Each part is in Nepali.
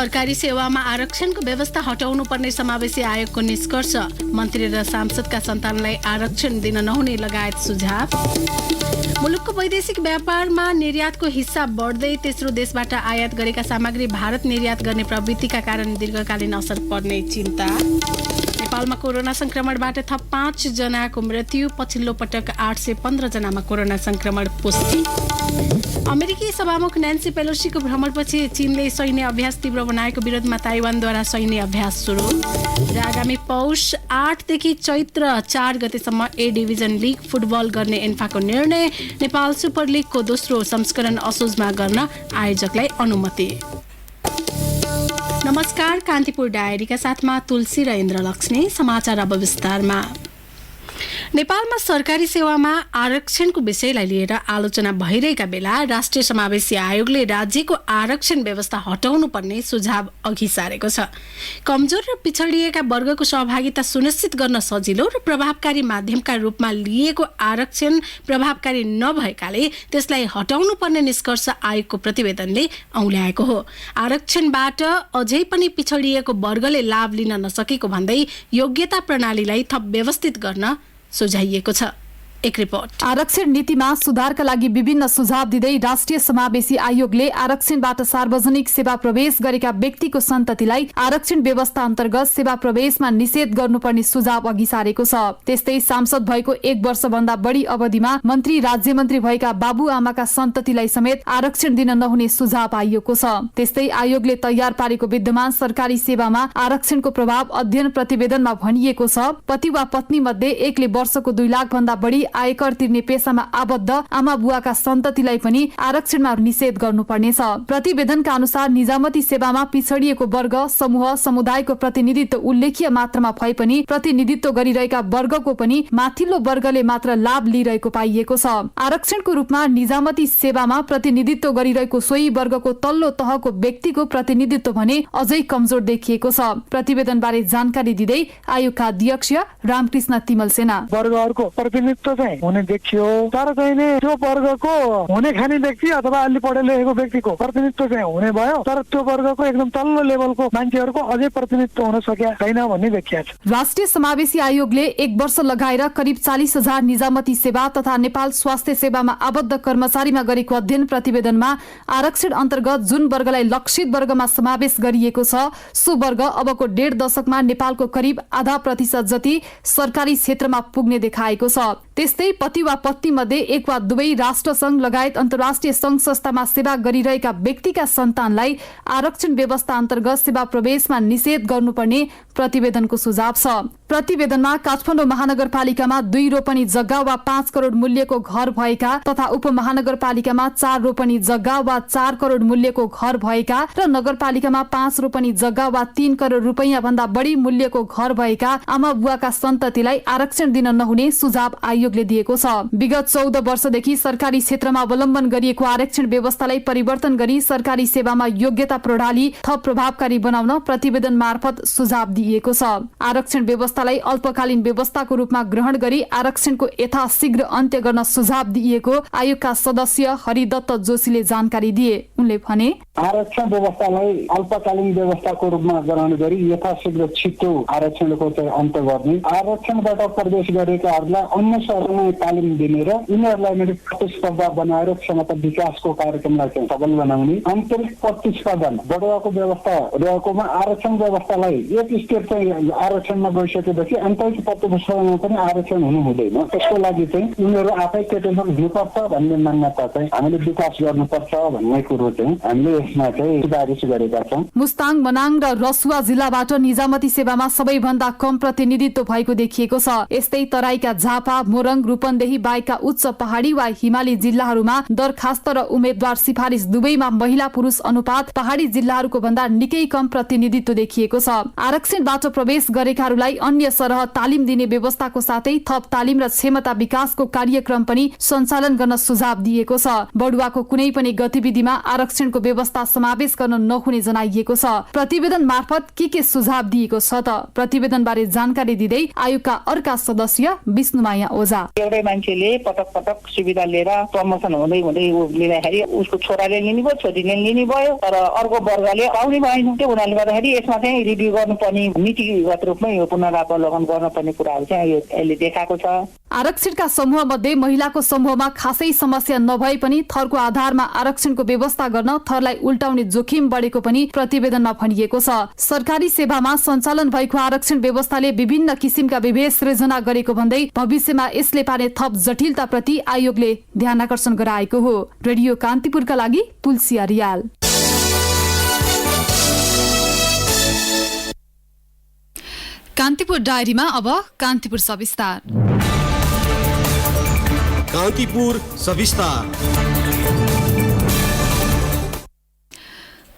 सरकारी सेवामा आरक्षणको व्यवस्था हटाउनु पर्ने समावेशी आयोगको निष्कर्ष। मन्त्री र सांसदका सन्तानलाई आरक्षण दिन नहुने लगायत सुझाव। मुलुकको वैदेशिक व्यापारमा निर्यातको हिस्सा बढ्दै तेस्रो देशबाट आयात गरेका सामग्री भारत निर्यात गर्ने प्रवृत्तिका कारण दीर्घकालीन असर पर्ने चिन्ता। नेपालमा कोरोना संक्रमणबाट थप 5 जनाको मृत्यु। पछिल्लो पटक 815 जनामा कोरोना संक्रमण पुष्टि। अमेरिकी सभामुख न्यान्सी पेलोसीको भ्रमणपछि चीनले सैन्य अभ्यास तीव्र बनाएको विरोधमा ताइवानद्वारा सैन्य अभ्यास सुरु। र आगामी पौष 8 देखि चैत्र 4 गतेसम्म ए डिभिजन लिग फुटबल गर्ने एन्फाको निर्णय। नेपाल सुपर लिगको दोस्रो संस्करण असोजमा गर्न आयोजकलाई अनुमति। नमस्कार, कान्तिपुर डायरीका साथमा तुलसी र इन्द्रलक्ष्मी। समाचार अब विस्तारमा। नेपालमा सरकारी सेवामा आरक्षणको विषयलाई लिएर आलोचना भइरहेका बेला राष्ट्रिय समावेशी आयोगले राज्यको आरक्षण व्यवस्था हटाउनु पर्ने सुझाव अघि सारेको छ। कमजोर र पिछडिएका वर्गको सहभागिता सुनिश्चित गर्न सजिलो र प्रभावकारी माध्यमका रूपमा लिएको आरक्षण प्रभावकारी नभएकाले त्यसलाई हटाउनु पर्ने निष्कर्ष आयोगको प्रतिवेदनले औल्याएको हो। आरक्षणबाट अझै पनि पिछडिएको वर्गले लाभ लिन नसकेको भन्दै योग्यता प्रणालीलाई थप व्यवस्थित गर्न सुझाइएको छ। एक रिपोर्ट। आरक्षण नीतिमा सुधारका लागि विभिन्न सुझाव दिँदै राष्ट्रिय समावेशी आयोगले आरक्षणबाट सार्वजनिक सेवा प्रवेश गरेका व्यक्तिको सन्ततिलाई आरक्षण व्यवस्था अन्तर्गत सेवा प्रवेशमा निषेध गर्नुपर्ने सुझाव अघि सारेको छ। त्यस्तै सांसद भएको 1 वर्षभन्दा बढी अवधिमा मन्त्री राज्यमन्त्री भएका बाबुआमाका सन्ततिलाई समेत आरक्षण दिन नहुने सुझाव आइएको छ। त्यस्तै आयोगले तयार पारेको विद्यमान सरकारी सेवामा आरक्षणको प्रभाव अध्ययन प्रतिवेदनमा भनिएको छ। पति वा पत्नी मध्ये एकले वर्षको 2 लाख भन्दा बढी आयकर तिर्ने पेशामा आबद्ध आमा बुवाका सन्ततिलाई पनि आरक्षणमा निषेध गर्नुपर्नेछ। प्रतिवेदनका अनुसार निजामती सेवामा पिछडिएको वर्ग समूह समुदायको प्रतिनिधित्व उल्लेख्य मात्रामा भए पनि प्रतिनिधित्व गरिरहेका वर्गको पनि माथिल्लो वर्गले मात्र लाभ लिइरहेको पाइएको छ। आरक्षणको रूपमा निजामती सेवामा प्रतिनिधित्व गरिरहेको सोही वर्गको तल्लो तहको व्यक्तिको प्रतिनिधित्व भने अझै कमजोर देखिएको छ। प्रतिवेदनबारे जानकारी दिँदै आयोगका अध्यक्ष रामकृष्ण तिमल सेना वर्गहरूको प्रतिनिधित्व हुने देखियो, तर चाहिँ त्यो वर्गको हुने खाने व्यक्ति अथवा अलि पढे लेखेको व्यक्तिको प्रतिनिधित्व चाहिँ हुने भयो, तर त्यो वर्गको एकदम तल्लो लेभलको मान्छेहरूको अझै प्रतिनिधित्व हुन सकेका छैन भन्ने देखिया छ। राष्ट्रिय समावेशी आयोगले 1 वर्ष लगाएर करिब 40,000 निजामती सेवा तथा नेपाल स्वास्थ्य सेवामा आबद्ध कर्मचारीमा गरेको अध्ययन प्रतिवेदनमा आरक्षण अन्तर्गत जुन वर्गलाई लक्षित वर्गमा समावेश गरिएको छ सो वर्ग अबको 1.5 दशकमा नेपालको करिब आधा प्रतिशत जति सरकारी क्षेत्रमा पुग्ने देखाएको छ। त्यस्तै पति वा पत्नी मध्ये एक वा दुवै राष्ट्र संघ लगायत अन्तर्राष्ट्रिय संघ संस्थामा सेवा गरिरहेका व्यक्तिका सन्तानलाई आरक्षण व्यवस्था अन्तर्गत सेवा प्रवेशमा निषेध गर्नुपर्ने प्रतिवेदनको सुझाव छ। प्रतिवेदनमा काठमाडौँ महानगरपालिकामा 2 रोपनी जग्गा वा 5 करोड मूल्यको घर भएका तथा उपमहानगरपालिकामा 4 रोपनी जग्गा वा 4 करोड मूल्यको घर भएका र नगरपालिकामा 5 रोपनी जग्गा वा 3 करोड रुपैयाँ भन्दा बढी मूल्यको घर भएका आमा बुवाका सन्ततिलाई आरक्षण दिन नहुने सुझाव आयोगले दिएको छ। विगत 14 वर्षदेखि सरकारी क्षेत्रमा अवलम्बन गरिएको आरक्षण व्यवस्थालाई परिवर्तन गरी सरकारी सेवामा योग्यता प्रणाली थप प्रभावकारी बनाउन प्रतिवेदन मार्फत सुझाव दिएको छ। आरक्षण व्यवस्थालाई अल्पकालीन व्यवस्थाको रूपमा ग्रहण गरी आरक्षणको यथाशीघ्र अन्त्य गर्न सुझाव दिएको आयोगका सदस्य हरिदत्त जोशीले जानकारी दिए। उनले भने आरक्षण व्यवस्थालाई अल्पकालीन व्यवस्थाको रूपमा ग्रहण गरी यथाशीघ्र छिटो आरक्षणको अन्त्य गर्ने, आरक्षणबाट प्रवेश गरेकाहरूलाई अन्य शहरमा तालिम दिने र यिनीहरूलाई प्रतिस्पर्धा बनाएर क्षमता विकासको कार्यक्रमलाई चाहिँ सबल बनाउने, आन्तरिक प्रतिस्पर्धा बढाएको व्यवस्था रहेकोमा आरक्षण व्यवस्थालाई एक स्टेप चाहिँ आरक्षणमा गइसकेपछि आन्तरिक प्रतिस्पर्धामा पनि आरक्षण हुनु हुँदैन। त्यसको लागि चाहिँ उनीहरू आफै केटेबल हुनुपर्छ भन्ने मान्यता चाहिँ हामीले विकास गर्नुपर्छ भन्ने कुरो चाहिँ हामीले यसमा चाहिँ सिफारिस गरेका छौँ। मुस्ताङ, मनाङ र रसुवा जिल्लाबाट निजामती सेवामा सबैभन्दा कम प्रतिनिधित्व भएको देखिएको छ। यस्तै तराईका झापा, मोरङ, रूपन्देही बाहेकका उच्च पहाडी वा हिमाली जिल्लाहरूमा दरखास्त र उम्मेद्वार सिफारिस दुवैमा महिला पुरुष अनुपात पहाडी जिल्लाहरूको भन्दा निकै कम प्रतिनिधित्व देखिएको छ। आरक्षणबाट प्रवेश गरेकाहरूलाई अन्य सरह तालिम दिने व्यवस्थाको साथै थप तालिम र क्षमता विकासको कार्यक्रम पनि सञ्चालन गर्न सुझाव दिएको छ। बढुवाको कुनै पनि गतिविधिमा आरक्षणको व्यवस्था समावेश गर्न नहुने जनाइएको छ। प्रतिवेदन मार्फत के सुझाव दिएको छ त? प्रतिवेदनबारे जानकारी दिँदै आयोगका अर्का सदस्य विष्णुमाया ओझा एउटै मान्छेले पटक पटक सुविधा लिएर प्रमोसन हुँदै हुँदै लिँदाखेरि उसको छोराले लिने भयो, छोरीले लिने भयो, तर अर्को वर्गले पाउने भएन। त्यो हुनाले गर्दाखेरि यसमा चाहिँ रिभ्यू गर्नुपर्ने, नीतिगत रूपमै यो पुनरावलोकन गर्नुपर्ने कुराहरू चाहिँ यसले देखाएको छ। आरक्षणका समूह मध्ये महिलाको समूहमा खासै समस्या नभए पनि थरको आधारमा आरक्षणको व्यवस्था गर्न थरलाई उल्टाउने जोखिम बढेको पनि प्रतिवेदनमा भनिएको छ। सरकारी सेवामा सञ्चालन भएको आरक्षण व्यवस्थाले विभिन्न किसिमका विभेद सृजना गरेको भन्दै भविष्यमा यसले पार्ने थप जटिलताप्रति आयोगले ध्यान आकर्षण गराएको हो। रेडियो कान्तिपुरका लागि तुलसी अरियाल। कान्तिपुर डायरीमा अब कान्तिपुर सविस्तार। कान्तिपुर सविस्तार।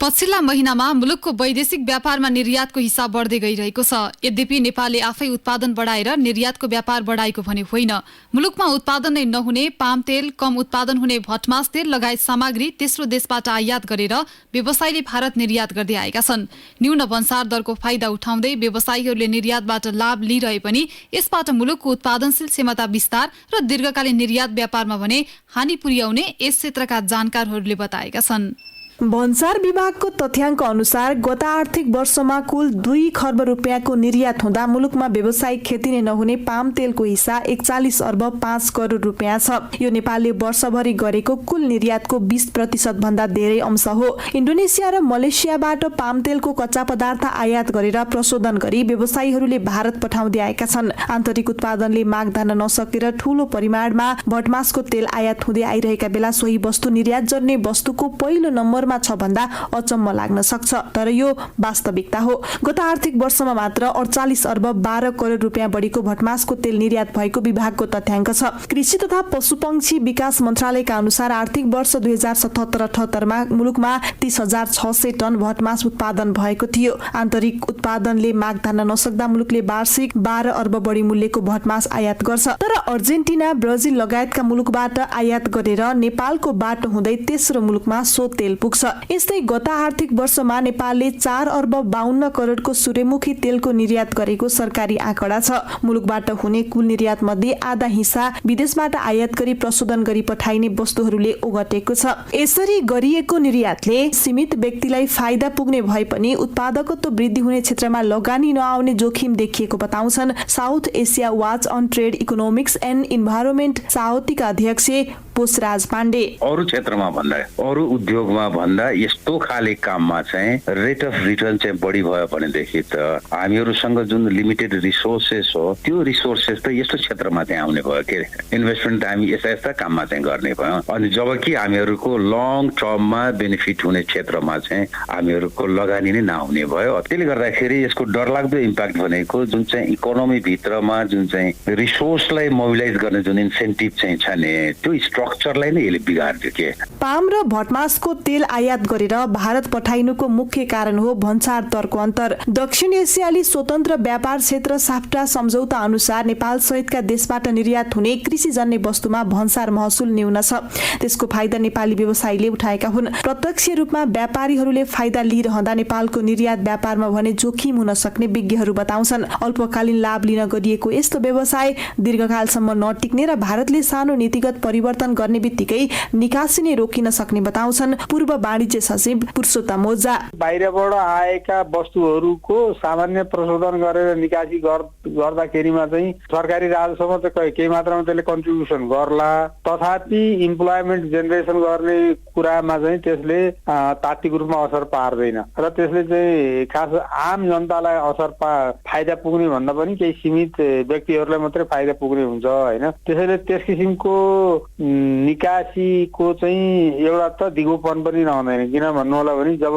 पछिल्ला महिनामा मुलुकको वैदेशिक व्यापारमा निर्यातको हिस्सा बढ्दै गइरहेको छ। यद्यपि नेपालले आफै उत्पादन बढाएर निर्यातको व्यापार बढाएको भने होइन। मुलुकमा उत्पादन नै नहुने पाम तेल, कम उत्पादन हुने भटमास तेल लगायत सामग्री तेस्रो देशबाट आयात गरेर व्यवसायीले भारत निर्यात गर्दै आएका छन्। न्यून भन्सार दरको फाइदा उठाउँदै व्यवसायीहरूले निर्यातबाट लाभ लिइरहे पनि यसबाट मुलुकको उत्पादनशील क्षमता विस्तार र दीर्घकालीन निर्यात व्यापारमा भने हानि पुर्याउने यस क्षेत्रका जानकारहरूले बताएका छन्। भन्सार विभागको तथ्याङ्क अनुसार गत आर्थिक वर्षमा कुल 2 खर्ब रुपियाँको निर्यात हुँदा मुलुकमा व्यावसायिक खेती नै नहुने पाम तेलको हिस्सा 41 अर्ब 5 करोड रुपियाँ छ। यो नेपालले वर्षभरि गरेको कुल निर्यातको 20% भन्दा धेरै अंश हो। इन्डोनेसिया र मलेसियाबाट पाम तेलको कच्चा पदार्थ आयात गरेर प्रशोधन गरी व्यवसायीहरूले भारत पठाउँदै आएका छन्। आन्तरिक उत्पादनले माग धान्न नसकेर ठूलो परिमाणमा भटमासको तेल आयात हुँदै आइरहेका बेला सोही वस्तु निर्यात गर्ने वस्तुको पहिलो नम्बरमा छ भन्दा अचम्म लाग्न सक्छ, तर यो वास्तविकता हो। गत आर्थिक वर्षमा मात्र 48 अर्ब 12 करोड रुपियाँ बढीको भटमासको तेल निर्यात भएको विभागको तथ्याङ्क छ। कृषि तथा पशुपक्षी विकास मन्त्रालयका अनुसार आर्थिक वर्ष 2077-78 मा मुलुकमा 30,600 टन भटमास उत्पादन भएको थियो। आन्तरिक उत्पादनले माग धान्न नसक्दा मुलुकले वार्षिक 12 अर्ब बढी मूल्यको भटमास आयात गर्छ। तर अर्जेन्टिना, ब्राजिल लगायतका मुलुकबाट आयात गरेर नेपालको बाटो हुँदै तेस्रो मुलुकमा सो तेल पुग्छ। यस्तै गत आर्थिक वर्षमा नेपालले 4 अर्ब 52 करोडको सूर्यमुखी तेलको निर्यात गरेको सरकारी आँकडा छ। मुलुकबाट हुने कुल निर्यात मध्ये आधा हिस्सा विदेशबाट आयात गरी प्रशोधन गरी पठाइने वस्तुहरूले ओगटेको छ। यसरी गरिएको निर्यातले सीमित व्यक्तिलाई फाइदा पुग्ने भए पनि उत्पादकत्व वृद्धि हुने क्षेत्रमा लगानी नआउने जोखिम देखिएको बताउँछन् South Asia Watch on trade economics and environment साउथीका अध्यक्ष पोषराज पाण्डे। अरू क्षेत्रमा भन्दा, अरू उद्योगमा भन्दा यस्तो खाले काममा चाहिँ रेट अफ रिटर्न चाहिँ बढी भयो भनेदेखि त हामीहरूसँग जुन लिमिटेड रिसोर्सेस हो त्यो रिसोर्सेस त यस्तो क्षेत्रमा चाहिँ आउने भयो के इन्भेस्टमेन्ट हामी यस्ता यस्ता काममा चाहिँ गर्ने भयो। अनि जबकि हामीहरूको लङ टर्ममा बेनिफिट हुने क्षेत्रमा चाहिँ हामीहरूको लगानी नै नहुने भयो। त्यसले गर्दाखेरि यसको डरलाग्दो इम्प्याक्ट भनेको जुन चाहिँ इकोनोमी भित्रमा जुन चाहिँ रिसोर्सलाई मोबिलाइज गर्ने जुन इन्सेन्टिभ चाहिँ छ नि त्यो स्ट्रक्चरलाई नै यसले बिगार्यो के। पाम र भटमासको तेल आयात गरेर भारत पठाइनुको मुख्य कारण हो भन्सार दरको अन्तर। दक्षिण एसियाली स्वतन्त्र व्यापार क्षेत्र साफ्टा सम्झौता अनुसार नेपाल सहितका देशबाट निर्यात हुने कृषिजन्य वस्तुमा भन्सार महसुल न्यून छ। त्यसको फाइदा नेपाली व्यवसायीले उठाएका हुन्। प्रत्यक्ष रूपमा व्यापारीहरूले फाइदा लिइरहँदा नेपालको निर्यात व्यापारमा भने जोखिम हुन सक्ने विज्ञहरू बताउँछन्। अल्पकालीन लाभ लिन गरिएको यस्तो व्यवसाय दीर्घकालसम्म नटिक्ने र भारतले सानो नीतिगत परिवर्तन गर्ने बित्तिकै निकासी नै रोकिन सक्ने बताउँछन् पूर्व वाणिज्य सचिव पुरुषोत्तम ओझा। बाहिरबाट आएका वस्तुहरूको सामान्य प्रशोधन गरेर निकासी गर्दाखेरिमा चाहिँ सरकारी राजस्वमा चाहिँ केही मात्रामा त्यसले कन्ट्रिब्युसन गर्ला, तथापि इम्प्लोइमेन्ट जेनेरेसन गर्ने कुरामा चाहिँ त्यसले तात्विक रूपमा असर पार्दैन र त्यसले चाहिँ खास आम जनतालाई फाइदा पुग्ने भन्दा पनि केही सीमित व्यक्तिहरूलाई मात्रै फाइदा पुग्ने हुन्छ होइन। त्यसैले त्यस किसिमको निकासीको चाहिँ एउटा त दिगोपन पनि रहँदैन। किन भन्नु होला भने जब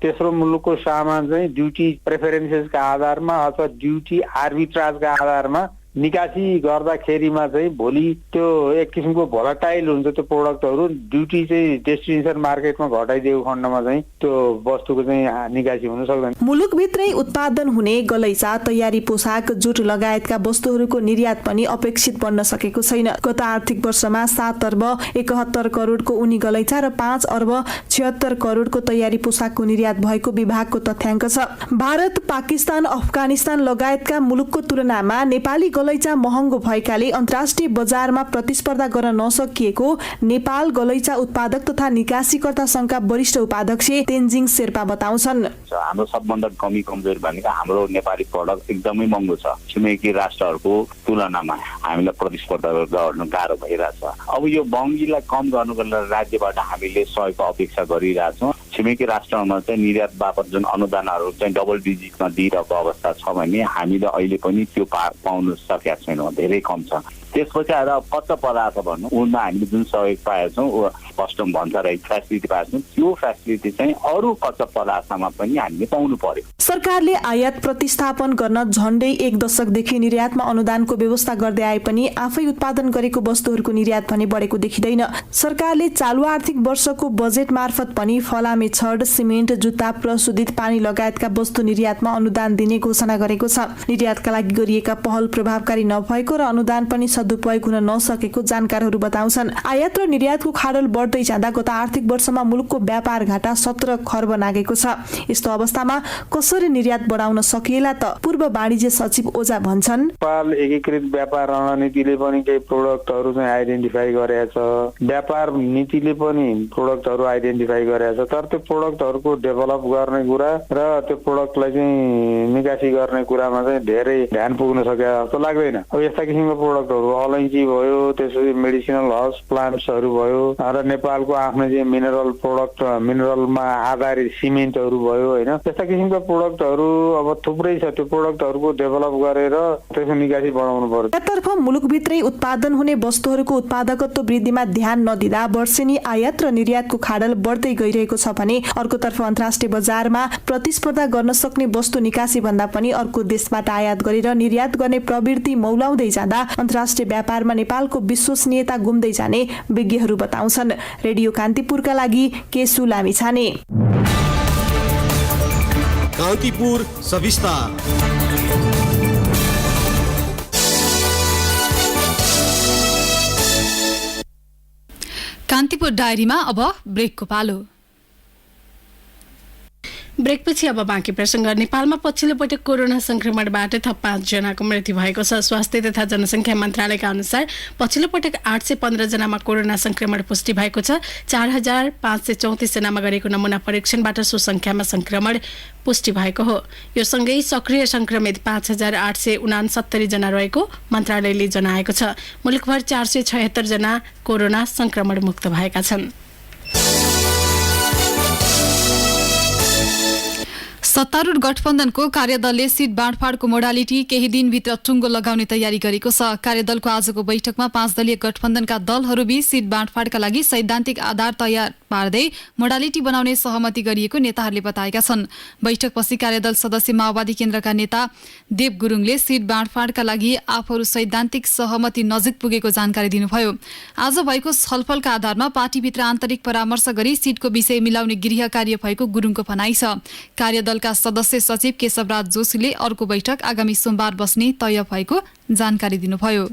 तेस्रो मुलुकको सामान चाहिँ ड्युटी प्रेफरेन्सेसका आधारमा अथवा ड्युटी आर्बिट्राजका आधारमा निकासी गर्दाखेरिमा चाहिँ भोलि त्यो एक किसिमको भोलाटाइल हुन्छ त्यो प्रोडक्टहरू ड्युटी चाहिँ डेस्टिनेसन मार्केटमा घटाइदिएको खण्डमा चाहिँ त्यो वस्तुको चाहिँ निकासी हुन सक्दैन। मुलुकभित्रै उत्पादन हुने गलैँचा, तयारी पोसाक, जुट लगायतका वस्तुहरूको निर्यात पनि अपेक्षित बन्न सकेको छैन। गत आर्थिक वर्षमा 7 अर्ब 71 करोडको उनी गलैँचा र 5 अर्ब 76 करोडको तयारी पोसाकको निर्यात भएको विभागको तथ्याङ्क छ। भारत, पाकिस्तान, अफगानिस्तान लगायतका मुलुकको तुलनामा नेपाली गलैँचा महँगो भएकाले अन्तर्राष्ट्रिय बजारमा प्रतिस्पर्धा गर्न नसकिएको नेपाल गलैँचा उत्पादक तथा निकासीकर्ता संघका वरिष्ठ उपाध्यक्ष तेन्जिङ शेर्पा बताउँछन्। हाम्रो सबभन्दा कमी कमजोरी भनेको हाम्रो नेपाली प्रडक्ट एकदमै महँगो छ। छिमेकी राष्ट्रहरूको तुलनामा हामीलाई प्रतिस्पर्धा गर्न गाह्रो भइरहेछ। अब यो महँगीलाई कम गर्नुको लागि राज्यबाट हामीले सहयोगको अपेक्षा गरिरहेछौँ। छिमेकी राष्ट्रमा चाहिँ निर्यात बापत जुन अनुदानहरू चाहिँ डबल डिजिटमा दिइरहेको अवस्था छ भने हामीले अहिले पनि त्यो पाउन सकेका छैनौँ, धेरै कम छ। त्यसपछि आएर कच्चा पदार्थ भन्नु उनमा हामीले जुन सहयोग पाएका छौँ, कस्टम भन्छ र फेसिलिटी पाएका छौँ, त्यो फेसिलिटी चाहिँ अरू कच्चा पदार्थमा पनि हामीले पाउनु पर्यो। सरकारले आयात प्रतिस्थापन गर्न झण्डै 1 दशकदेखि निर्यातमा अनुदानको व्यवस्था गर्दै आए पनि आफै उत्पादन गरेको वस्तुहरूको निर्यात भने बढेको देखिँदैन। सरकारले चालु आर्थिक वर्षको बजेट मार्फत पनि फलामे छड, सिमेन्ट, जुत्ता, प्रशोधित पानी लगायतका वस्तु निर्यातमा अनुदान दिने घोषणा गरेको छ। निर्यातका लागि गरिएका पहल प्रभावकारी नभएको र अनुदान पनि सदुपयोग हुन नसकेको जानकारहरू बताउँछन्। आयात र निर्यातको खाडल बढ्दै जाँदा गत आर्थिक वर्षमा मुलुकको व्यापार घाटा 17 खर्ब नागेको छ। यस्तो अवस्थामा कसरी निर्यात बढाउन सकिएला त पूर्व वाणिज्य सचिव ओझा भन्छन्। नेपाल एकीकृत व्यापार रणनीतिले पनि केही प्रोडक्टहरू चाहिँ आइडेन्टिफाई गरेको छ, व्यापार नीतिले पनि प्रोडक्टहरू आइडेन्टिफाई गरेको छ। तर त्यो प्रोडक्टहरूको डेभलप गर्ने कुरा र त्यो प्रोडक्टलाई चाहिँ निकासी गर्ने कुरामा चाहिँ धेरै ध्यान पुग्न सकेको जस्तो लाग्दैन। अब यस्ता किसिमको प्रोडक्टहरू अलैँची भयो, त्यसपछि मेडिसिनल हाउस प्लान्ट्सहरू भयो र नेपालको आफ्नो चाहिँ मिनरल प्रोडक्ट, मिनरलमा आधारित सिमेन्टहरू भयो होइन, त्यस्ता किसिमका प्रोडक्टहरू अब थुप्रै छ। त्यो प्रोडक्टहरूको डेभलप गरेर त्यसको निकासी बढाउनु पर्यो। तर्फ मुलुकभित्रै उत्पादन हुने वस्तुहरूको उत्पादकत्व वृद्धिमा ध्यान नदिँदा वर्षेनी आयात र निर्यातको खाडल बढ्दै गइरहेको छ भने अर्कोतर्फ अन्तर्राष्ट्रिय बजारमा प्रतिस्पर्धा गर्न सक्ने वस्तु निकासी भन्दा पनि अर्को देशबाट आयात गरेर निर्यात गर्ने प्रवृत्ति मौलाउँदै जाँदा अन्तर्राष्ट्रिय व्यापारमा नेपालको विश्वसनीयता गुम्दै जाने विज्ञहरू बताउँछन्। रेडियो कान्तिपुरका लागि केसु लामिछाने। कान्तिपुर सविस्तार। कान्तिपुर डायरीमा अब ब्रेकको पालो। ब्रेकपछि अब बाँकी प्रसङ्ग। नेपालमा पछिल्लो पटक कोरोना संक्रमणबाट थप 5 जनाको मृत्यु भएको छ। स्वास्थ्य तथा जनसङ्ख्या मन्त्रालयका अनुसार पछिल्लो पटक 815 जनामा कोरोना संक्रमण पुष्टि भएको छ। 4534 जनामा गरेको नमुना परीक्षणबाट सो संख्यामा संक्रमण पुष्टि भएको हो। यो सँगै सक्रिय संक्रमित 5869 जना रहेको मन्त्रालयले जनाएको छ। मुलुकभर 476 जना कोरोना संक्रमण मुक्त भएका छन्। सत्तारूढ गठबन्धनको कार्यदलले सिट बाँडफाँडको मोडालिटी केही दिनभित्र टुङ्गो लगाउने तयारी गरेको छ। कार्यदलको आजको बैठकमा 5 दलीय गठबन्धनका दलहरूबीच सिट बाँडफाँडका लागि सैद्धान्तिक आधार तयार पार्दै मोडालिटी बनाउने सहमति गरिएको नेताहरूले बताएका छन्। बैठकपछि कार्यदल सदस्य माओवादी केन्द्रका नेता देव गुरुङले सिट बाँडफाँडका लागि आफूहरू सैद्धान्तिक सहमति नजिक पुगेको जानकारी दिनुभयो। आज भएको छलफलका आधारमा पार्टीभित्र आन्तरिक परामर्श गरी सिटको विषय मिलाउने गृह कार्य भएको गुरुङको भनाइ छ। कार्यदलका सदस्य सचिव केशवराज जोशीले अर्को बैठक आगामी सोमबार बस्ने तय भएको जानकारी दिनुभयो।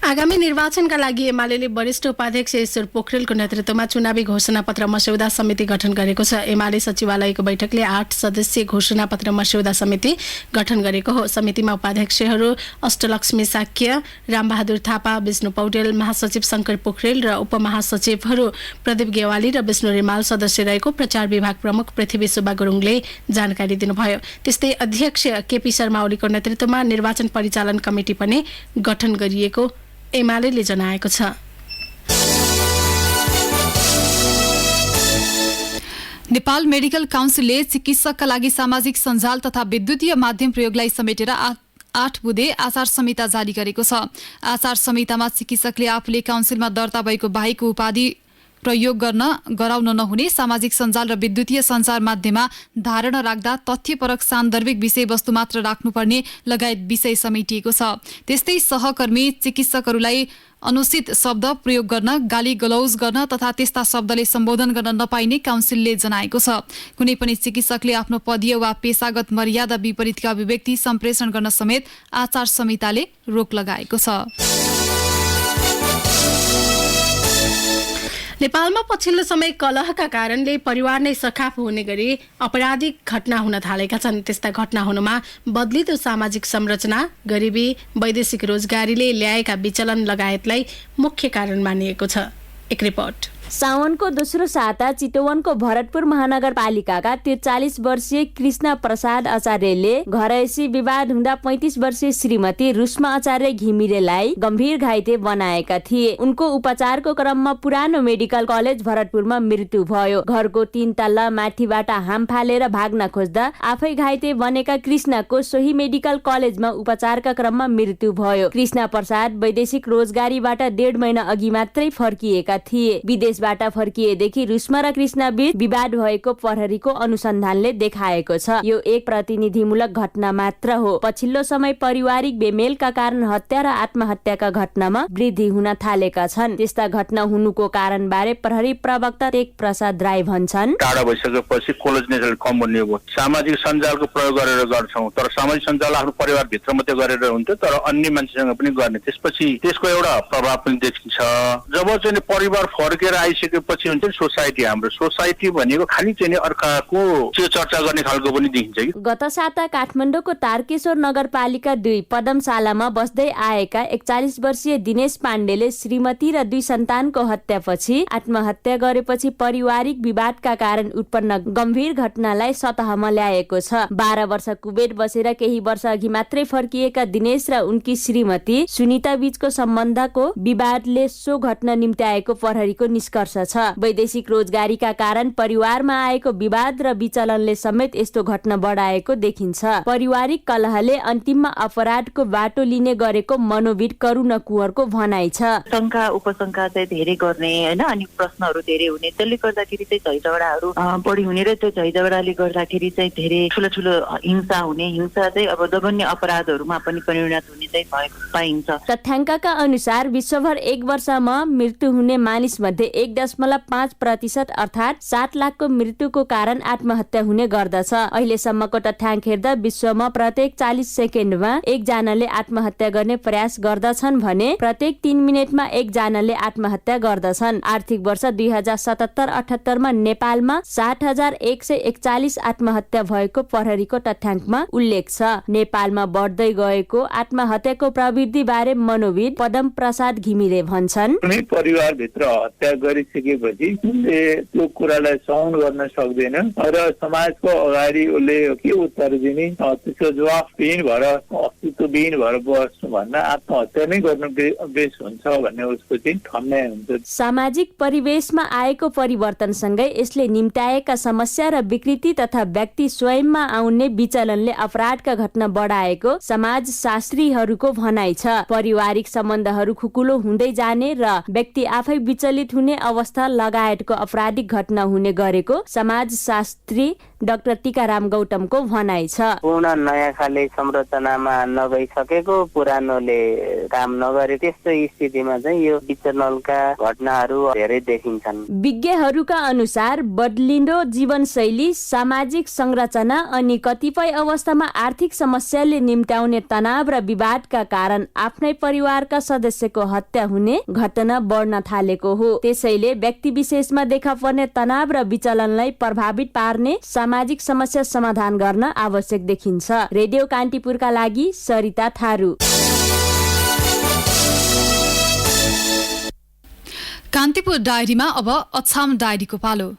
आगामी निर्वाचनका लागि एमाले वरिष्ठ उपाध्यक्ष ईश्वर पोखरेलको नेतृत्वमा चुनावी घोषणापत्र मस्यौदा समिति गठन गरेको छ। एमाले सचिवालयको बैठकले 8 सदस्यीय घोषणापत्र मस्यौदा समिति गठन गरेको हो। समितिमा उपाध्यक्षहरू अष्टलक्ष्मी साक्य, रामबहादुर थापा, विष्णु पौडेल, महासचिव शङ्कर पोखरेल र उपमहासचिवहरू प्रदीप गेवाली र विष्णु रिमाल सदस्य रहेको प्रचार विभाग प्रमुख पृथ्वी सुब्बा गुरुङले जानकारी दिनुभयो। त्यस्तै अध्यक्ष केपी शर्मा ओलीको नेतृत्वमा निर्वाचन परिचालन कमिटी पनि गठन गरिएको एमालेले जनाएको छ। नेपाल मेडिकल काउन्सिलले चिकित्सकका लागि सामाजिक सञ्जाल तथा विद्युतीय माध्यम प्रयोगलाई समेटेर 8 बुँदे आचार संहिता जारी गरेको छ। आचार संहितामा चिकित्सकले आफूले काउन्सिलमा दर्ता भएको बाहेक उपाधि प्रयोग गराउन नहुने, सामाजिक सञ्जाल र विद्युतीय सञ्चार माध्यममा धारणा राख्दा तथ्यपरक सान्दर्भिक विषयवस्तु मात्र राख्नुपर्ने लगायत विषय समेटिएको छ। त्यस्तै सहकर्मी चिकित्सकहरूलाई अनुचित शब्द प्रयोग गर्न, गाली गलौज गर्न तथा त्यस्ता शब्दले सम्बोधन गर्न नपाइने काउन्सिलले जनाएको छ। कुनै पनि चिकित्सकले आफ्नो पदीय वा पेशागत मर्यादा विपरीतका अभिव्यक्ति सम्प्रेषण गर्न समेत आचार संहिताले रोक लगाएको छ। नेपालमा पछिल्लो समय कलहका कारणले परिवार नै सखाप हुने गरी आपराधिक घटना हुन थालेका छन्। त्यस्ता घटना हुनुमा बदलिदो सामाजिक संरचना, गरिबी, वैदेशिक रोजगारीले ल्याएका विचलन लगायतलाई मुख्य कारण मानिएको छ। एक रिपोर्ट। साउनको दोस्रो साता चितवनको भरतपुर महानगरपालिकाका 43 वर्षीय कृष्ण प्रसाद आचार्यले घरैसी विवाद हुँदा 35 वर्षीय श्रीमती रुष्मा आचार्य घिमिरेलाई गम्भीर घाइते बनाएका थिए। उनको उपचारको क्रममा पुरानो मेडिकल कलेज भरतपुरमा मृत्यु भयो। घरको 3 तल्ला माथिबाट हाम फालेर भाग्न खोज्दा आफै घाइते बनेका कृष्णको सोही मेडिकल कलेजमा उपचारका क्रममा मृत्यु भयो। कृष्ण प्रसाद वैदेशिक रोजगारीबाट 1.5 महिना अघि मात्रै फर्किएका थिए। विदेशबाट फर्किएदेखि रुष्मा र कृष्ण बीच विवाद भएको प्रहरीको अनुसन्धानले देखाएको छ। यो एक प्रतिनिधिमूलक घटना मात्र हो। पछिल्लो समय पारिवारिक बेमेलका कारण हत्या र आत्महत्याका घटनामा वृद्धि हुन थालेका छन्। त्यस्ता घटना हुनुको कारणबारे प्रहरी प्रवक्ता टेक प्रसाद राई भन्छन्, टाढा भइसकेपछि कोलोजनेसन कम बनिएको सामाजिक सञ्जालको प्रयोग गरेर गर्छौं, तर सामाजिक सञ्जाल आफ्नो परिवारभित्र मात्रै गरेर हुन्थ्यो, तर अन्य मान्छेसँग पनि गर्ने। त्यसपछि त्यसको एउटा प्रभाव पनि देखिन्छ। जब चाहिँ परिवार फर्केर आइसकेपछि हुन्छ नि सोसाइटी, हाम्रो सोसाइटी भनेको खालि चाहिँ अर्काको चर्चा गर्ने खालको पनि देखिन्छ कि। गत साता काठमाडौँको तारकेश्वर नगरपालिका 2 पदमशालामा बस्दै आएका 41 वर्षीय दिनेश पाण्डेले श्रीमती र 2 सन्तानको हत्यापछि आत्महत्या गरेपछि पारिवारिक विवादका कारण उत्पन्न गम्भीर घटनालाई सतहमा ल्याएको छ। 12 वर्ष कुवेत बसेर केही वर्ष अघि मात्रै फर्किएका दिनेश र उनकी श्रीमती सुनिता बीचको सम्बन्धको विवादले सो घटना निम्त्याएको प्रहरीको निष्कर्ष छ। वैदेशिक रोजगारीका कारण परिवारमा आएको विवाद र विचलनले समेत यस्तो घटना बढाएको देखिन्छ। पारिवारिक कलहले अन्तिममा अपराधको बाटो लिने गरेको मनोविद करुण कुँवरको भनाइ छ। शंका उपशंका चाहिँ धेरै गर्ने हैन, अनि प्रश्नहरू धेरै हुने, त्यसले गर्दाखेरि चाहिँ झैझगडाहरू बढी हुने र त्यो झैझगडाले गर्दाखेरि चाहिँ धेरै ठुलो हिंसा हुने, हिंसा चाहिँ अब जघन्य अपराधहरूमा पनि परिणत हुने चाहिँ पाइन्छ। तथ्याङ्कका अनुसार विश्वभर 1 वर्षमा मृत्यु हुने मानिस मध्ये 1.5% अर्थात् 7 लाखको मृत्युको कारण आत्महत्या हुने गर्दछ। अहिलेसम्मको तथ्याङ्क हेर्दा विश्वमा प्रत्येक 40 सेकेन्डमा 1 जनाले आत्महत्या गर्ने प्रयास गर्दछन् भने प्रत्येक 3 मिनेटमा 1 जनाले आत्महत्या गर्दछन्। आर्थिक वर्ष 2077-78 मा नेपालमा 60,141 आत्महत्या भएको प्रहरीको तथ्याङ्कमा उल्लेख छ। नेपालमा बढ्दै गएको आत्महत्याको प्रवृत्ति बारे मनोविद पदम प्रसाद घिमिरे भन्छन्, परिवारभित्र हत्या गरिसकेपछि उसले त्यो कुरालाई सहन गर्न सक्दैन र समाजको अगाडि उसले के उत्तर दिने, त्यसको जवाफविहीन भएर अस्तित्वविहीन भएर बस्नु भन्दा आत्महत्या नै गर्नु बेस हुन्छ भन्ने उसको चाहिँ ठम्याइ हुन्छ। सामाजिक परिवेशमा आएको परिवर्तनसँगै यसले निम्त्याएका समस्या र विकृति तथा व्यक्ति स्वयंमा आउने विचलनले अपराधका घटना बढाएको समाजशास्त्रीहरूको भनाइ छ। पारिवारिक सम्बन्धहरू खुकुलो हुँदै जाने र व्यक्ति आफै विचलित हुने अवस्था लगायतको आपराधिक घटना हुने गरेको समाजशास्त्री डाक्टर टीकाराम गौतमको भनाइ छ। पूर्ण नयाँ खाले संरचनामा नगइसकेको, पुरानोले काम नगरे त्यस्तो स्थितिमा चाहिँ यो विचलनका घटनाहरू धेरै देखिन्छन्। विज्ञहरूका अनुसार बदलिँदो जीवनशैली, सामाजिक संरचना अनि कतिपय अवस्थामा आर्थिक समस्याले निम्त्याउने तनाव र विवादका कारण आफ्नै परिवारका सदस्यको हत्या हुने घटना बढ्न थालेको हो। त्यसैले व्यक्ति विशेषमा देखा पर्ने तनाव र विचलनलाई प्रभावित पार्ने सामाजिक समस्या समाधान गर्न आवश्यक देखिन्छ। रेडियो कान्तिपुरका लागि सरिता थारू। कान्तिपुर डायरीमा अब अछाम डायरीको पालो।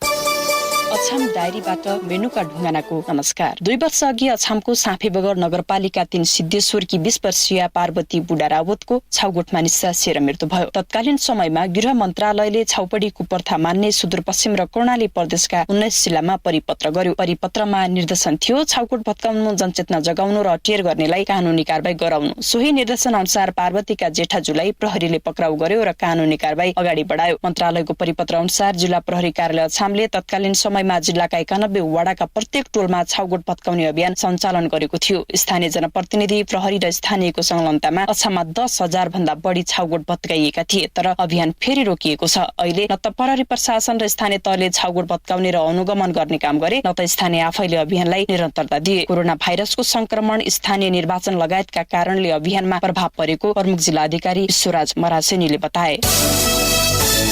अछाम डायरीबाट मेनुका ढुङ्गानाको नमस्कार। 2 वर्ष अघि अछामको साँफेबगर नगरपालिका 3 सिद्धेश्वरकी 20 वर्षीय पार्वती बुढा रावतको छाउगोठमा निस्सासिएर मृत्यु भयो। तत्कालीन समयमा गृह मन्त्रालयले छाउपडी कुप्रथा मान्ने सुदूरपश्चिम र कर्णाली प्रदेशका 19 जिल्लामा परिपत्र गर्यो। परिपत्रमा निर्देशन थियो छाउकोट भत्काउनु, जनचेतना जगाउनु र अटेर गर्नेलाई कानुनी कारबाही गराउनु। सोही निर्देशन अनुसार पार्वतीका जेठाजुलाई प्रहरीले पक्राउ गर्यो र कानुनी कारबाही अगाडि बढायो। मन्त्रालयको परिपत्र अनुसार जिल्ला प्रहरी कार्यालय अछामले तत्कालीन समयमा जिल्लाका 91 वडाका प्रत्येक टोलमा छाउगोठ भत्काउने अभियान सञ्चालन गरेको थियो। स्थानीय जनप्रतिनिधि, प्रहरी र स्थानीयको संलग्नतामा अछाममा 10,000 भन्दा बढी छाउगोठ भत्काइएका थिए, तर अभियान फेरि रोकिएको छ। अहिले न त प्रहरी प्रशासन र स्थानीय तहले छाउगोठ भत्काउने र अनुगमन गर्ने काम गरे, न त स्थानीय आफैले अभियानलाई निरन्तरता दिए। कोरोना भाइरसको संक्रमण, स्थानीय निर्वाचन लगायतका कारणले अभियानमा प्रभाव परेको प्रमुख जिल्ला अधिकारी विश्वराज मरासेनीले बताए।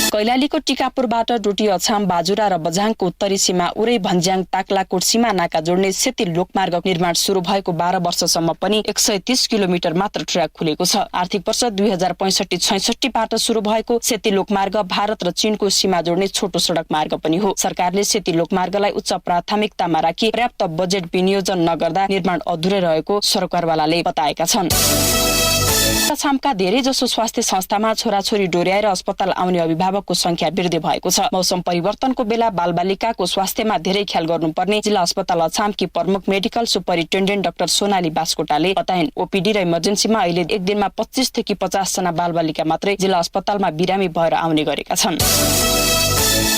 कैलालीको टिकापुरबाट डोटी अछाम बाजुरा र बझाङको उत्तरी सीमा उरै भन्ज्याङ ताक्लाकोट सीमा नाका जोड्ने सेती लोकमार्ग निर्माण सुरु भएको 12 वर्षसम्म पनि 130 किलोमिटर मात्र ट्र्याक खुलेको छ। आर्थिक वर्ष 2065-66 बाट सुरु भएको सेती लोकमार्ग भारत र चीनको सीमा जोड्ने छोटो सडक मार्ग पनि हो। सरकारले सेती लोकमार्गलाई उच्च प्राथमिकतामा राखी पर्याप्त बजेट विनियोजन नगर्दा निर्माण अधुरै रहेको सरकारवालाले बताएका छन्। अछामका धेरै जसो स्वास्थ्य संस्थामा छोराछोरी डोर्याएर अस्पताल आउने अभिभावकको संख्या वृद्धि भएको छ। मौसम परिवर्तनको बेला बालबालिकाको स्वास्थ्यमा धेरै ख्याल गर्नुपर्ने जिल्ला अस्पताल अछामकी प्रमुख मेडिकल सुपरिन्टेन्डेन्ट डाक्टर सोनाली बास्कोटाले बताइन्। ओपीडी र इमर्जेन्सीमा अहिले एक दिनमा 25 देखि 50 जना बालबालिका मात्रै जिल्ला अस्पतालमा बिरामी भएर आउने गरेका छन्।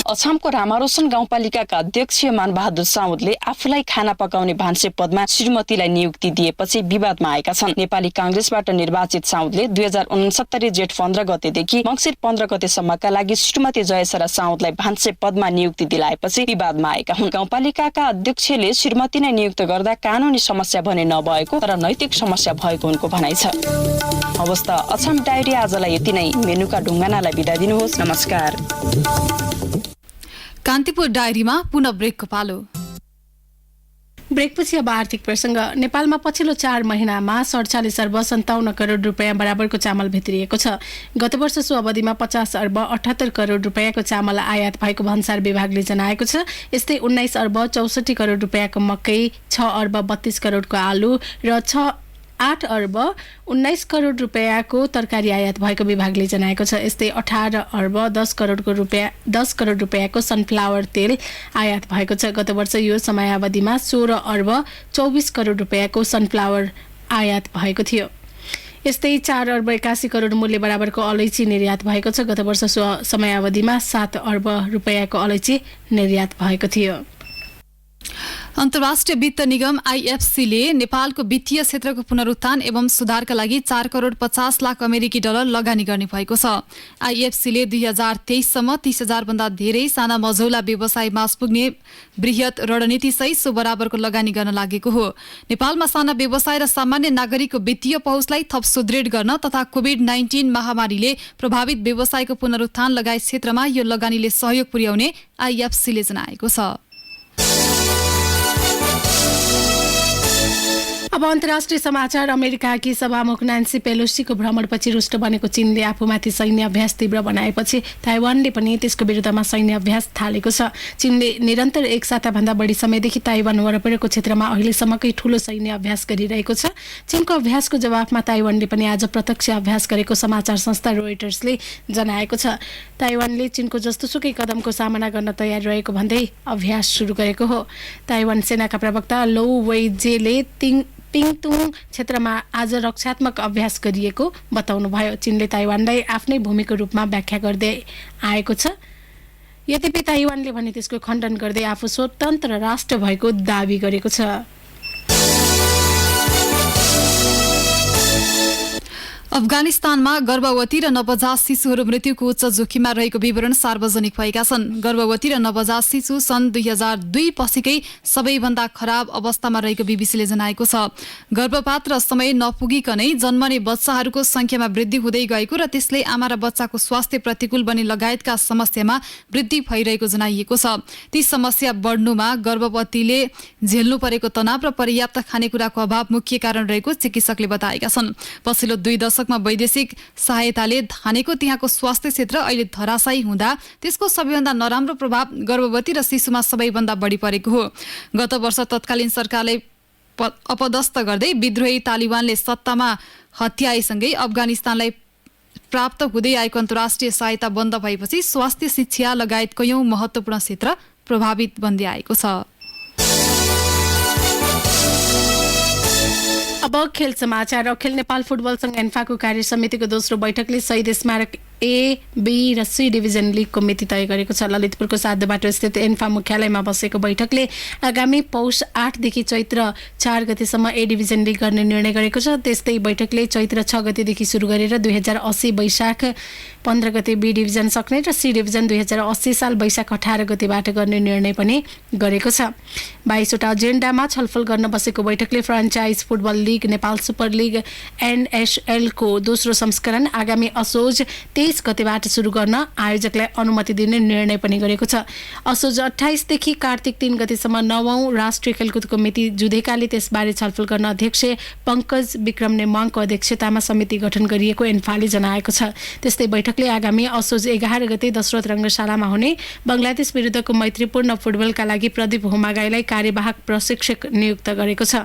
अछामको रामारोशन गाउँपालिकाका अध्यक्ष मानबहादुर साउदले आफूलाई खाना पकाउने भान्से पदमा श्रीमतीलाई नियुक्ति दिएपछि विवादमा आएका छन्। नेपाली कांग्रेसबाट निर्वाचित साउदले 2069 जेठ 15 गतेदेखि मङ्सिर 15 गतेसम्मका लागि श्रीमती जयसरा साउदलाई भान्से पदमा नियुक्ति दिलाएपछि विवादमा आएका हुन्। गाउँपालिकाका अध्यक्षले श्रीमती नै नियुक्त गर्दा कानूनी समस्या भने नभएको तर नैतिक समस्या भएको उनको भनाइ छ। हवस् त अछाम डायरी आजलाई यति नै। मेनुका ढुङ्गानालाई बिदा दिनुहोस्। नमस्कार। कान्तिपुर डायरीमा पुनः ब्रेकको पालो। ब्रेकपछि अब आर्थिक प्रसंग। नेपालमा पछिल्लो 4 महिनामा 47 अर्ब 57 करोड रुपियाँ बराबरको चामल भित्रिएको छ। गत वर्ष सो अवधिमा 50 अर्ब 78 करोड रुपियाँको चामल आयात भएको भन्सार विभागले जनाएको छ। यस्तै 19 अर्ब 64 करोड रुपियाँको मकै, 6 अर्ब 32 करोडको आलु र 8 अर्ब 19 करोड रुपियाँको तरकारी आयात भएको विभागले जनाएको छ। यस्तै 18 अर्ब 10 करोड रुपियाँको सनफ्लावर तेल आयात भएको छ। गत वर्ष यो समयावधिमा 16 अर्ब 24 करोड रुपियाँको सनफ्लावर आयात भएको थियो। यस्तै 4 अर्ब 81 करोड मूल्य बराबरको अलैँची निर्यात भएको छ। गत वर्ष सो समयावधिमा 7 अर्ब रुपियाँको अलैँची निर्यात भएको थियो। अन्तर्राष्ट्रिय वित्त निगम आईएफसीले नेपालको वित्तीय क्षेत्रको पुनरुत्थान एवं सुधारका लागि 4 करोड 50 लाख अमेरिकी डलर लगानी गर्ने भएको छ। आईएफसीले 2023 सम्म 30,000 भन्दा धेरै साना मझौला व्यवसाय मास पुग्ने बृहत रणनीति सहित सो बराबरको लगानी गर्न लागेको हो। नेपालमा साना व्यवसाय र सामान्य नागरिकको वित्तीय पहुँचलाई थप सुदृढ गर्न तथा कोभिड-19 महामारीले प्रभावित व्यवसायको पुनरुत्थान लगायत क्षेत्रमा यो लगानीले सहयोग पुर्याउने आईएफसीले जनाएको छ। अब अन्तर्राष्ट्रिय समाचार। अमेरिकाकी सभामुख नान्सी पेलोसीको भ्रमणपछि रुष्ट बनेको चीनले आफूमाथि सैन्य अभ्यास तीव्र बनाएपछि ताइवानले पनि त्यसको विरुद्धमा सैन्य अभ्यास थालेको छ। चीनले निरन्तर एक साताभन्दा बढी समयदेखि ताइवान वरपरको क्षेत्रमा अहिलेसम्मकै ठूलो सैन्य अभ्यास गरिरहेको छ। चीनको अभ्यासको जवाफमा ताइवानले पनि आज प्रत्यक्ष अभ्यास गरेको समाचार संस्था रोयटर्सले जनाएको छ। ताइवानले चीनको जस्तोसुकै कदमको सामना गर्न तयार रहेको भन्दै अभ्यास सुरु गरेको हो। ताइवान सेनाका प्रवक्ता लो वेइजेले पिङतुङ क्षेत्रमा आज रक्षात्मक अभ्यास गरिएको बताउनुभयो। चीनले ताइवानलाई आफ्नै भूमिको रूपमा व्याख्या गर्दै आएको छ। यद्यपि ताइवानले भने त्यसको खण्डन गर्दै आफू स्वतन्त्र राष्ट्र भएको दावी गरेको छ। अफगानिस्तानमा गर्भवती र नवजात शिशुहरू मृत्युको उच्च जोखिममा रहेको विवरण सार्वजनिक भएका छन्। गर्भवती र नवजात शिशु सन् 2002 पछिकै सबैभन्दा खराब अवस्थामा रहेको बीबीसीले जनाएको छ। गर्भपात र समय नपुगिकनै जन्मने बच्चाहरूको संख्यामा वृद्धि हुँदै गएको र त्यसले आमा र बच्चाको स्वास्थ्य प्रतिकूल बने लगायतका समस्यामा वृद्धि भइरहेको जनाइएको छ। ती समस्या बढ्नुमा गर्भवतीले झेल्नु परेको तनाव र पर्याप्त खानेकुराको अभाव मुख्य कारण रहेको चिकित्सकले बताएका छन्। पछिल्लो 2 दशक वैदेशिक सहायताले धानेको त्यहाँको स्वास्थ्य क्षेत्र अहिले धराशायी हुँदा त्यसको सबैभन्दा नराम्रो प्रभाव गर्भवती र शिशुमा सबैभन्दा बढी परेको हो। गत वर्ष तत्कालीन सरकारले अपदस्थ गर्दै विद्रोही तालिबानले सत्तामा हत्याएसँगै अफगानिस्तानलाई प्राप्त हुँदै आएको अन्तर्राष्ट्रिय सहायता बन्द भएपछि स्वास्थ्य, शिक्षा लगायत कयौं महत्त्वपूर्ण क्षेत्र प्रभावित बन्दै आएको छ। अब खेल समाचार। अखिल नेपाल फुटबल संघ एन्फाको कार्य समितिको दोस्रो बैठकले शहीद स्मारक ए, बी र सी डिभिजन लिगको मिति तय गरेको छ। ललितपुरको साधुबाटो स्थित एन्फा मुख्यालयमा बसेको बैठकले आगामी पौष 8 देखि चैत्र 4 गतेसम्म ए डिभिजन लिग गर्ने निर्णय गरेको छ। त्यस्तै बैठकले चैत्र 6 गतेदेखि सुरु गरेर 2080 वैशाख 15 गते बी डिभिजन सक्ने र सी डिभिजन 2080 साल वैशाख 18 गतेबाट गर्ने निर्णय पनि गरेको छ। 22 वटा एजेन्डामा छलफल गर्न बसेको बैठकले franchise football league, Nepal super league, NSL को दोस्रो संस्करण आगामी असोज 23 28 गतेबाट सुरु गर्न आयोजकलाई अनुमति दिने निर्णय पनि गरेको छ। असोज 28 देखि कार्तिक 3 गतेसम्म 9औं राष्ट्रिय खेलकुदको मिति जुधेकाले त्यसबारे छलफल गर्न अध्यक्ष पंकज विक्रम नेमाङको अध्यक्षतामा समिति गठन गरिएको एन्फाले जनाएको छ। त्यस्तै बैठकले आगामी असोज 11 गते दशरथ रङ्गशालामा हुने बंगलादेश विरुद्धको मैत्रीपूर्ण फुटबलका लागि प्रदीप हुमागाईलाई कार्यवाहक प्रशिक्षक नियुक्त गरेको छ।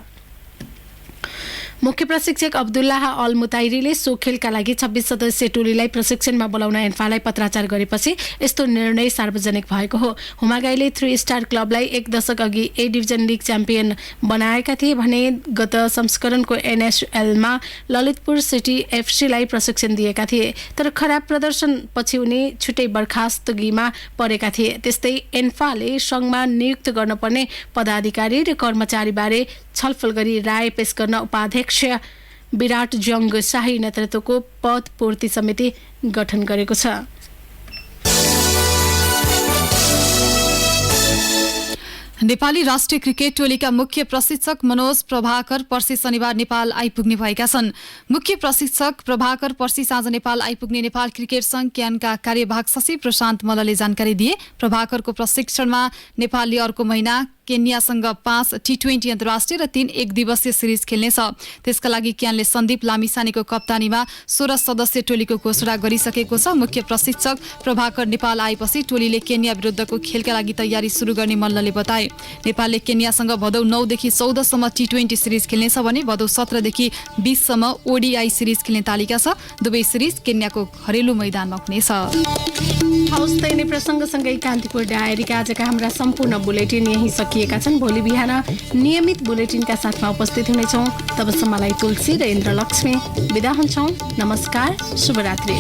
मुख्य प्रशिक्षक अब्दुल्लाह अल मुताइरीले सो खेलका लागि 26 सदस्यीय टोलीलाई प्रशिक्षणमा बोलाउन एन्फालाई पत्राचार गरेपछि यस्तो निर्णय सार्वजनिक भएको हो। हुमागाईले 3 स्टार क्लबलाई 1 दशक अघि ए डिभिजन लिग च्याम्पियन बनाएका थिए भने गत संस्करणको एनएसएलमा ललितपुर सिटी एफसीलाई प्रशिक्षण दिएका थिए, तर खराब प्रदर्शन पछि उनी छुट्टै बर्खास्तगीमा परेका थिए। त्यस्तै एन्फाले संघमा नियुक्त गर्नुपर्ने पदाधिकारी र कर्मचारीबारे छलफल गरी राय पेश गर्न उपाध्यक्ष विराट जंग शाही नेतृत्वको पद पूर्ति समिति गठन गरेको छ। नेपाली राष्ट्रिय क्रिकेट टोलीका मुख्य प्रशिक्षक मनोज प्रभाकर पर्सि शनिबार नेपाल आइपुग्ने भएका छन्। मुख्य प्रशिक्षक प्रभाकर पर्सि साँझ नेपाल आइपुग्ने नेपाल क्रिकेट संघ क्यानका कार्यवाहक सचिव प्रशान्त मल्लले जानकारी दिए। प्रभाकरको प्रशिक्षणमा नेपालले अर्को महिना केन्यासँग 5 टी20 अन्तर्राष्ट्रिय र 3 एक दिवसीय सिरिज खेल्नेछ। त्यसका लागि क्यानले सन्दीप लामिसानेको कप्तानीमा 16 सदस्यीय टोलीको घोषणा गरिसकेको छ। मुख्य प्रशिक्षक प्रभाकर नेपाल आएपछि टोलीले केन्या विरुद्धको खेलका लागि तयारी सुरु गर्ने मल्लले बताए। नेपालले केन्यासँग भदौ 9 देखि 14 सम्म टी20 सिरिज खेल्नेछ भने भदौ 17 देखि 20 सम्म ओडीआई सिरिज खेल्ने तालिका छ। दुवै सिरिज केन्याको घरेलु मैदानमा हुनेछ। हवस् त यिनै प्रसङ्गसँगै कान्तिपुर डायरीका आजका हाम्रा सम्पूर्ण बुलेटिन यही सकिएका छन्। भोलि बिहान नियमित बुलेटिनका साथमा उपस्थित हुनेछौँ। तबसम्मलाई तुलसी र इन्द्रलक्ष्मी बिदा हुन्छौँ। नमस्कार, शुभरात्रि।